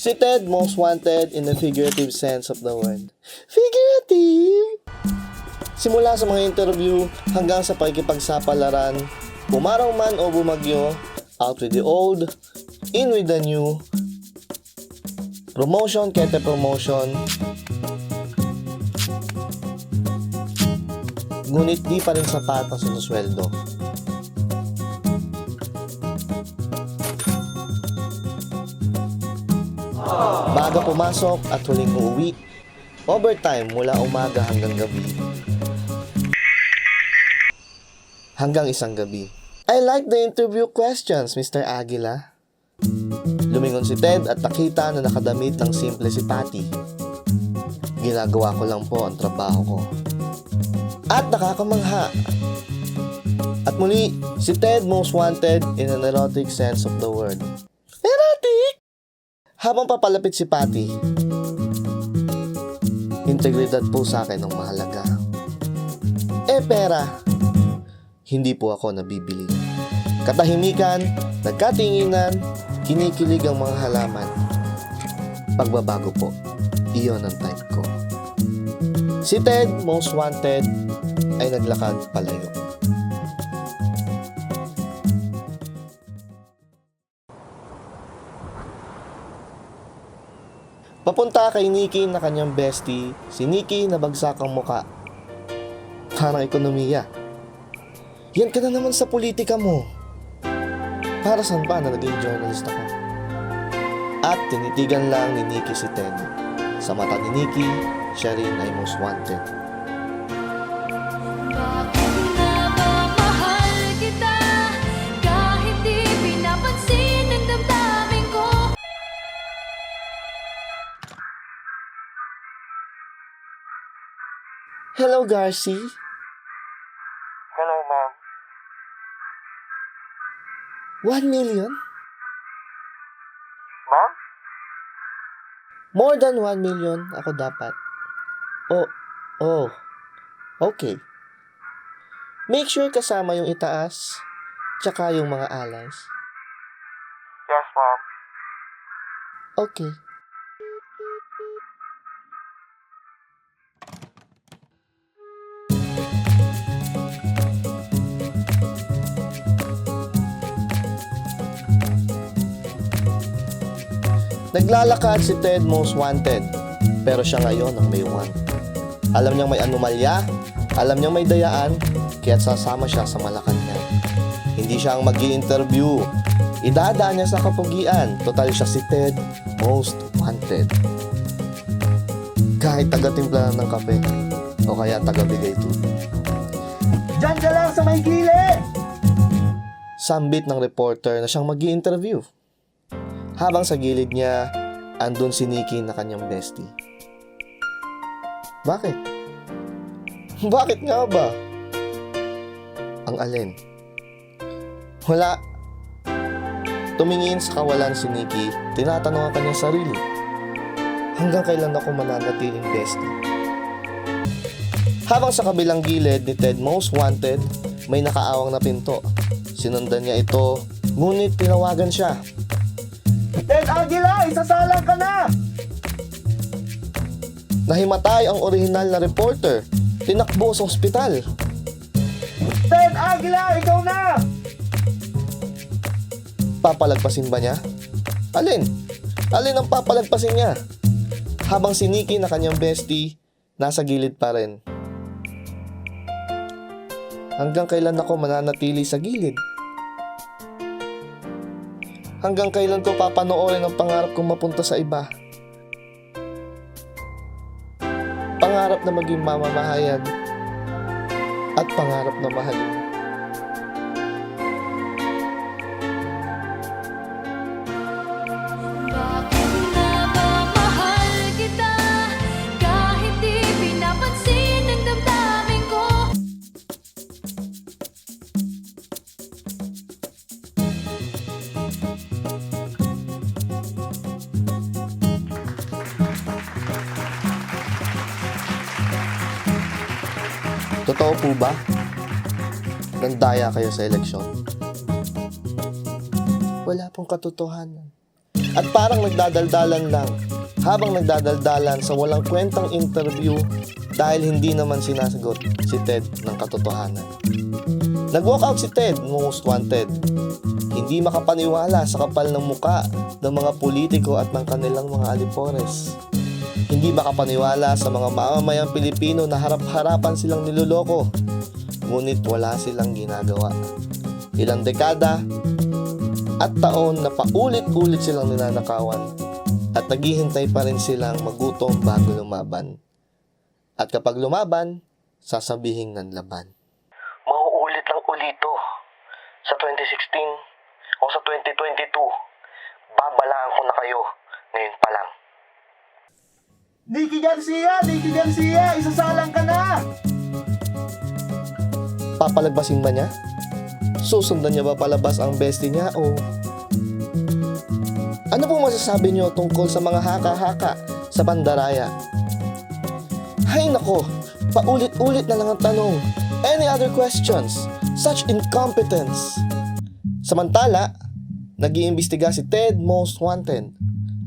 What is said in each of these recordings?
Si Ted, most wanted in the figurative sense of the word. Figurative! Simula sa mga interview hanggang sa pakikipagsapalaran, umaraw man o bumagyo, out with the old, in with the new, promotion kete promotion, ngunit di pa rin sapat ang sinusweldo. Baga pumasok at huling uuwi, overtime mula umaga hanggang gabi. Hanggang isang gabi. I like the interview questions, Mr. Aguila. Lumingon si Ted at nakita na nakadamit ng simple si Patty. Ginagawa ko lang po ang trabaho ko. At nakakamangha. At muli, si Ted most wanted in an erotic sense of the word. Erotic! Habang papalapit si Patty, integridad po sa akin ang mahalaga. Pera, hindi po ako nabibili. Katahimikan, nagkatinginan, kinikilig ang mga halaman. Pagbabago po, iyon ang type ko. Si Ted, most wanted, ay naglakad palayo. Papunta kay Nikki na kanyang bestie, si Nikki na bagsak ang muka. Parang ekonomiya. Yan ka na naman sa politika mo. Para saan pa na naging journalist ako? At tinitigan lang ni Nikki si Ted. Sa mata ni Nikki, siya rin ay most wanted. Bakit nga ba mahal kita kahit di pinapansin ang damdamin ko? Hello, Garci. Hello, ma'am. 1 million? Ma'am? More than 1 million ako dapat. Oh. Okay. Make sure kasama yung itaas, tsaka yung mga allies. Yes, ma'am. Okay. Naglalakad si Ted most wanted, pero siya ngayon ang may want. Alam niyang may anomalya, alam niyang may dayaan, kaya't sasama siya sa Malacanang. Hindi siya ang mag-i-interview, idadaan niya sa kapugian, total siya si Ted most wanted. Kahit taga-timpla ng kape, o kaya taga-bigay tubig. Diyan ka lang sa may gilid! Sambit ng reporter na siyang mag-i-interview. Habang sa gilid niya, andun si Nikki na kanyang bestie. Bakit? Bakit nga ba? Ang alin? Wala. Tumingin sa kawalan si Nikki, tinatanong ang kanyang sarili. Hanggang kailan ako mananatiling bestie? Habang sa kabilang gilid ni Ted most wanted, may nakaawang na pinto. Sinundan niya ito, ngunit tinawagan siya. Ted Aguila, isasalang ka na! Nahimatay ang orihinal na reporter. Tinakbo sa ospital. Ted Aguila, ikaw na! Papalagpasin ba niya? Alin? Alin ang papalagpasin niya? Habang si Nikki na kanyang bestie, nasa gilid pa rin. Hanggang kailan ako mananatili sa gilid? Hanggang kailan ko papanoorin ang pangarap kong mapunta sa iba? Pangarap na maging mamamahayag at pangarap na mahalin. Bakit nga ba mahal kita kahit di pinapansin ang damdamin ko? Totoo po ba? Nandaya kayo sa eleksyon? Wala pong katotohanan. At parang nagdadaldalan lang habang nagdadaldalan sa walang kwentang interview dahil hindi naman sinasagot si Ted ng katotohanan. Nag-walk out si Ted, most wanted. Hindi makapaniwala sa kapal ng muka ng mga politiko at ng kanilang mga alipores. Hindi makapaniwala sa mga mamamayang Pilipino na harap-harapan silang niloloko, ngunit wala silang ginagawa. Ilang dekada at taon na paulit-ulit silang ninanakawan at naghihintay pa rin silang magutom bago lumaban. At kapag lumaban, sasabihin ng laban. Mauulit lang ulito. Sa 2016 o sa 2022, babalaan ko na kayo ngayon pa lang. Nicky Garcia, isasalang ka na! Papalagpasin ba niya? Susundan niya ba palabas ang bestie niya o... Ano pong masasabi niyo tungkol sa mga haka-haka sa bandaraya? Hay nako, paulit-ulit na lang ang tanong. Any other questions? Such incompetence. Samantala, nag-iimbestiga si Ted Most Wanted.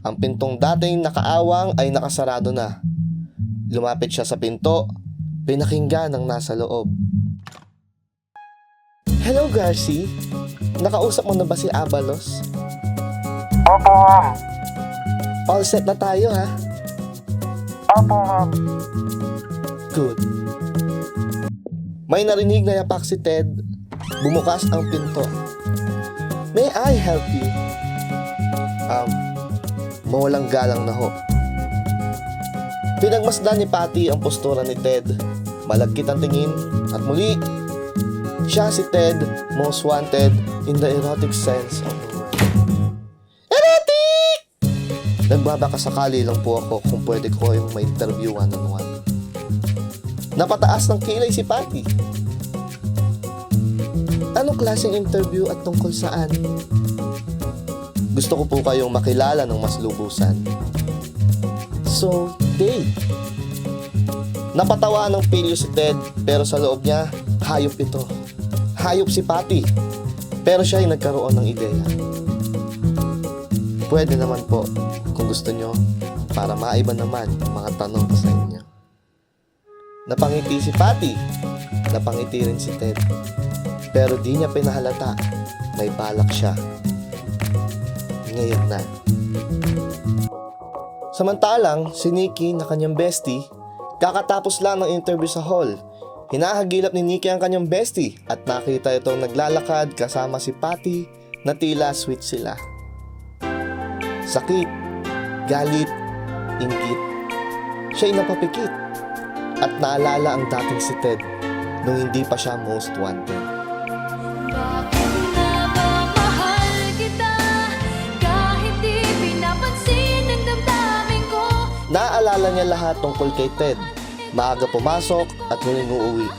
Ang pintong dating nakaawang ay nakasarado na. Lumapit siya sa pinto, pinakinggan ang nasa loob. Hello, Garci. Nakausap mo na ba si Abalos? Opo, ma'am. All set na tayo, ha? Opo, ma'am. Good. May narinig na yapak si Ted. Bumukas ang pinto. May I help you? Mawalang galang na ho. Pinagmasdan ni Patty ang postura ni Ted. Malagkit ang tingin at muli, siya si Ted, most wanted in the erotic sense of the word. Erotic! Nagbabakasakali lang po ako kung pwede ko kayong ma-interview one-on-one. Napataas ng kilay si Patty. Anong klaseng interview at tungkol saan? Gusto ko po kayong makilala ng mas lubusan. So, date. Napatawa ng pilyo si Ted pero sa loob niya, hayop ito. Hayop si Patty. Pero siya ay nagkaroon ng ideya. Pwede naman po kung gusto nyo para maiba naman ang mga tanong ko sa inyo. Napangiti si Patty. Napangiti rin si Ted. Pero di niya pinahalata. May balak siya. Ngayon na. Samantalang, si Nicky na kanyang bestie, kakatapos lang ng interview sa hall. Hinahagilap ni Nicky ang kanyang bestie at nakita itong naglalakad kasama si Patty na tila sweet sila. Sakit, galit, inggit. Siya'y napapikit at naalala ang dating si Ted nung hindi pa siya most wanted. Bakit nga ba mahal kita kahit di pinapansin ang damdamin ko? Naaalala niya lahat tungkol kay Ted. Maaga pumasok at huling uuwi.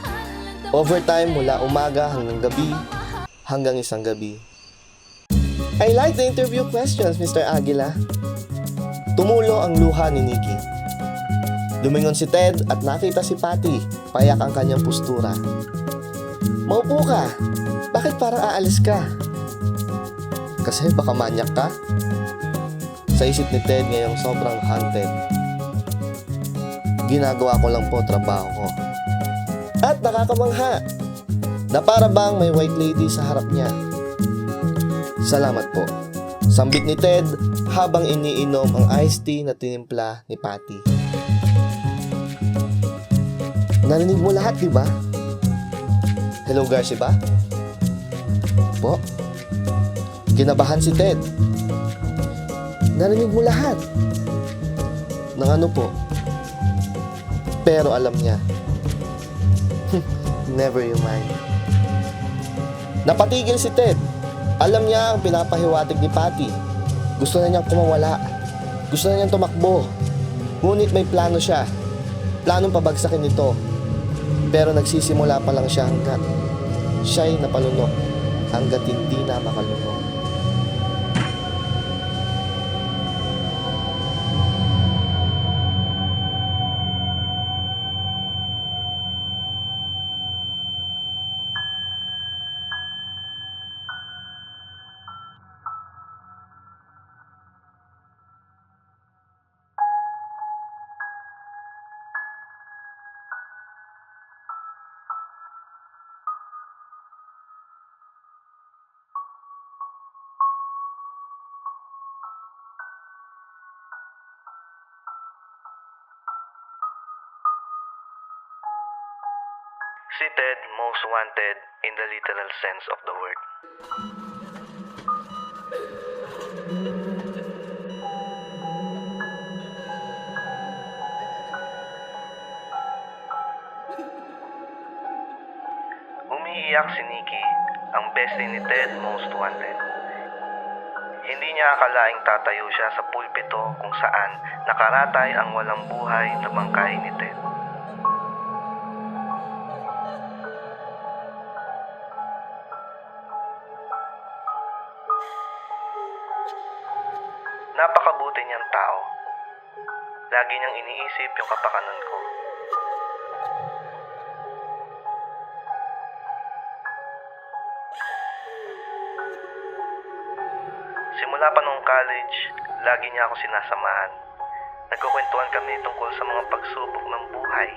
Overtime mula umaga hanggang gabi, hanggang isang gabi. I like the interview questions, Mr. Aguila. Tumulo ang luha ni Nicky. Lumingon si Ted at nakita si Patty, payak ang kanyang postura. Maupo ka. Bakit parang aalis ka? Kasi baka manyak ka? Sa isip ni Ted ngayong sobrang haunted. Ginagawa ko lang po trabaho ko. At nakakamangha na para bang may white lady sa harap niya. Salamat po. Sambit ni Ted habang iniinom ang iced tea na tinimpla ni Patty. Narinig mo lahat, di ba? Hello, Garci ba? Po? Kinabahan si Ted. Narinig mo lahat. Nang ano po? Pero alam niya. Never you mind. Napatigil si Ted. Alam niya ang pinapahiwatig ni Patty. Gusto na niyang kumawala. Gusto na niyang tumakbo. Ngunit may plano siya. Planong pabagsakin ito. Pero nagsisimula pa lang siya hanggat siya'y napalunok. Hanggat hindi na makalunok. Si Ted, most wanted in the literal sense of the word. Umiiyak si Nikki, ang bestie ni Ted, most wanted. Hindi niya akalaing tatayo siya sa pulpito kung saan nakaratay ang walang buhay na bangkay ni Ted. Napakabuti niyang tao. Lagi niyang iniisip yung kapakanan ko. Simula pa nung college, lagi niya ako sinasamahan. Nagkukwentuhan kami tungkol sa mga pagsubok ng buhay.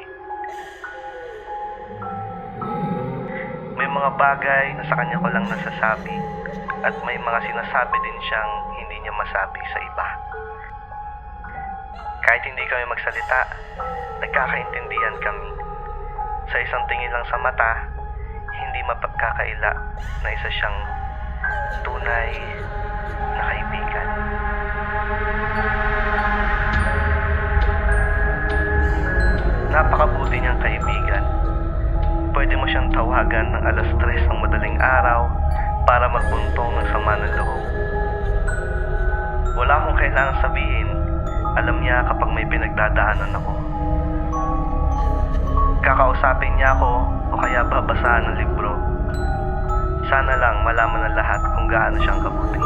May mga bagay na sa kanya ko lang nasasabi at may mga sinasabi din siyang hindi niya masabi sa iba. Kahit hindi kami magsalita, nagkakaintindihan kami. Sa isang tingin lang sa mata, hindi mapagkakaila na isa siyang tunay na kaibigan. Napakabuti niyang kaibigan. Pwede mo siyang tawagan ng 3:00 ng madaling araw para magbuntong ng sama ng loob. Wala akong kailangang sabihin. Alam niya kapag may pinagdadaanan ako. Kakausapin niya ako o kaya babasahan ng libro. Sana lang malaman ng lahat kung gaano siyang kabuti.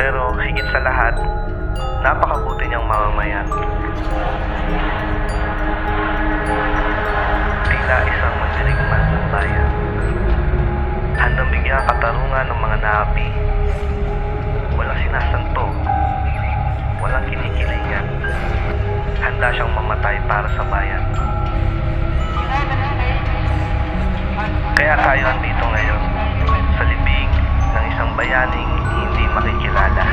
Pero higit sa lahat, napakabuti niyang mamamayan. Tila isang mandirigman ng bayan. Handang bigyan ang katarungan ng mga naapi. Walang sinasanto. Walang kinikilingan. Handa siyang mamatay para sa bayan. Kaya tayo andito ngayon, sa libing ng isang bayaning hindi makikilala.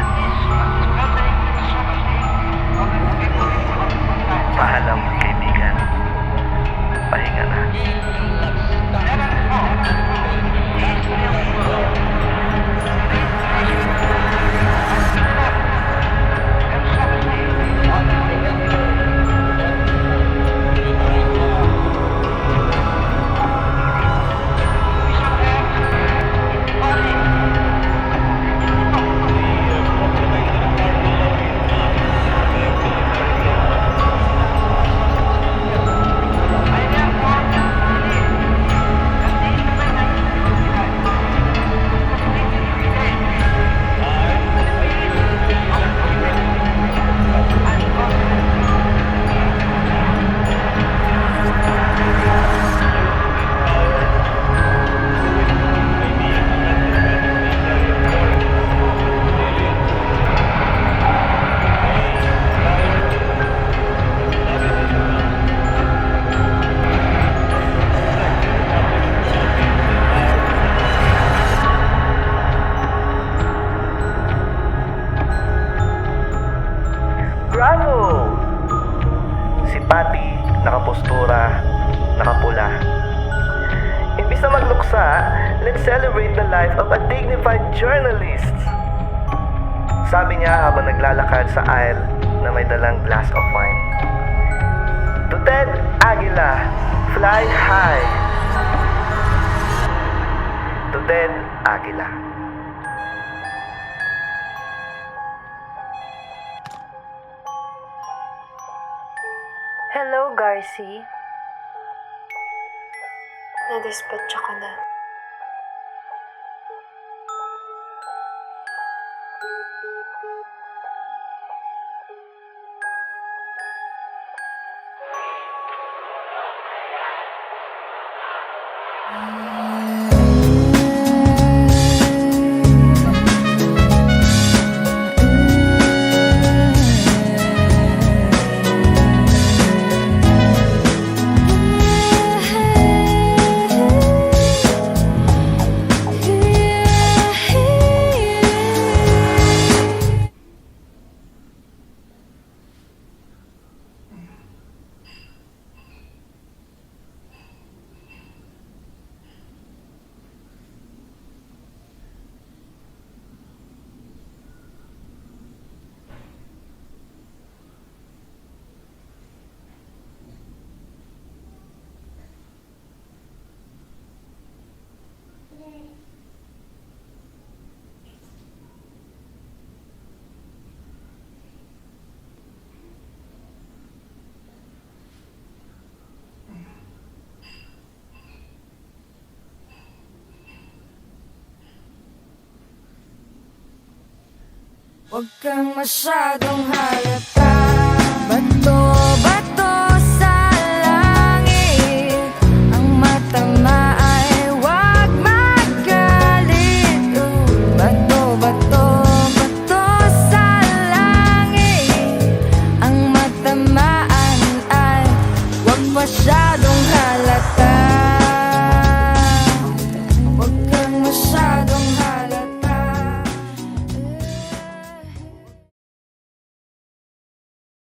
Paalam, kaibigan. Pahinga na. Bravo! Si Patty, nakapostura, nakapula. Imbis na magluksa, let's celebrate the life of a dignified journalist. Sabi niya habang naglalakad sa aisle na may dalang glass of wine. To Ted Aguila, fly high. To Ted Aguila. Hello, Garci. Nadispatcha ko na. Huwag kang masyadong halata.